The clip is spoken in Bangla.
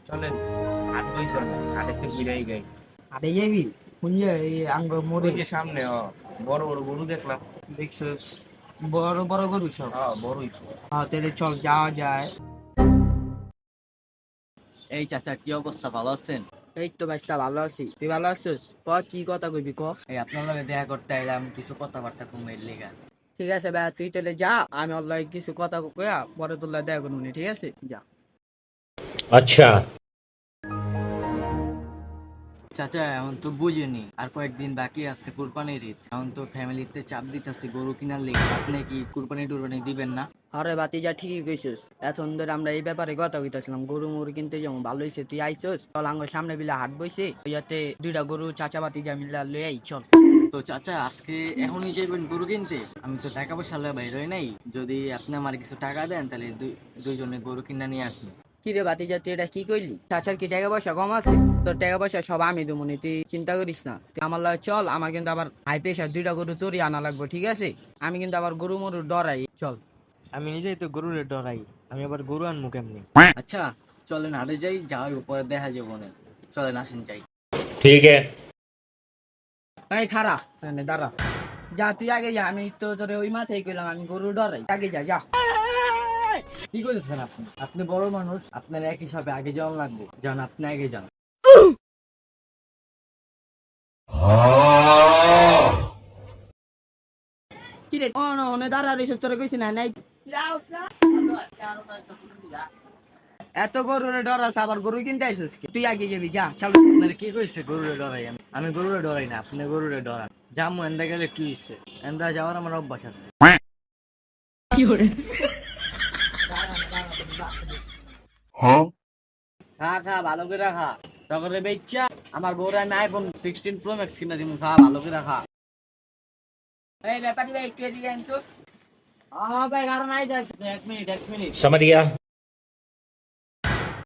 চলেন হাট বই চল, হাটের তো ঘুরাই গাই। আরে যাবি কোন এই আঙ্গ মোড়ে ওই যে সামনে বড় বড় গরু দেখলাম। দেখছিস? বড় বড় গরু সব। বড়ই তো। হ্যাঁ তাহলে চল যাওয়া যায়। এই চাচা, কি অবস্থা? ভালো আছেন? এই তো বাইসটা ভালো আছি, তুই ভালো আছিস? ক কি কথা কইবি ক। এই আপনার লগে দেখা করতে আইলাম, কিছু কথাবার্তা কমের লেগা। ঠিক আছে ভাই, তুই তাহলে যা, আমি অল্লাহ কিছু কথা কইয়া পরে তোর দেখা করবো নি, ঠিক আছে যা। अच्छा। চাচা, এখন তো বুঝিনি আর কয়েকদিন বাকি আছে কুরবানির ঈদ। এখন তো ফ্যামিলিতে চাপ দিতেছে গরু কিনার লেগে। আপনি কি কুরবানি টুরবানি দিবেন না? আরে বাতি যা ঠিকই কইছিস, এখন ধরে আমরা এই ব্যাপারে কথা কইতাছিলাম, গরু মরু কিনতে যেমন ভালো হয়েছে, তুই আইসস চল আঙ্গ সামনে বিলা হাট বইছে, ওইয়াতে দুইটা গরু চাচা বাতি যা মিলা লই আই চল। তো চাচা, আজকে এখনই যাবেন গরু কিনতে? আমি তো টাকা পয়সা লয়ে বাইর হই নাই। যদি আপনি আমার কিছু টাকা দেন তাহলে দুইজনে গরু কিনা নিয়ে আসবো। কি রে বাতি যা, তুই এটা কি কইলি? চাচার কি টাকা পয়সা কম আছে? তোর টাকা পয়সা সব আমি দেবো নি, তুই চিন্তা করিস না। তুই আমার লাগে চল, আমার কিন্তু আবার হাই প্রেশার দুইটা গরু তোরই আনা লাগবে, ঠিক আছে? আমি কিন্তু আবার গরু মরু ডরাই, চল। আমি নিজেই তো গরুরে ডরাই, আমি আবার গরু আনবো কেমনি? আচ্ছা, চলেন হাটে যাই, যাওয়ার পরে দেখা যাবো না। চলেন আসেন যাই। ठीक है। এই খারা এনে দাঁড়া, যা তুই আগে যা, আমি তো তোরে ওই মাথায় কইলাম আমি গরু ডরাই, আগে যা যা। কি করেছেন আপনি? আপনি বড় মানুষ, আপনার এক হিসাবে আগে যাওয়া লাগবে। যান, আপনি আগে যান। কি রে অনে দাঁড়া রে, তোরে কইছি না নাই এত গরুরে ডরাস, আবার গরু কিনতে আইসিস কি? তুই আগে যাবি যা, চল। আপনার কি কইছে গরুরে ডরাই? আমি গরুরে ডরাই না, আপনি গরুরে ডরান। যামু এন্দা গেলে কি হইছে? এন্দা যাওয়ার আমার অভ্যাস আছে। কি করে খা খা, ভালো করে খা। তখন বেচ্চা আমার বউরে আমি আইফোন 16 প্রো ম্যাক্স কিনা দিমু। খা, ভালো করে খা। এই ব্যাপারী ভাই একটু এদিকে আন তো। ভাই, কারণ আইতাছে। এক মিনিট। समझ गया।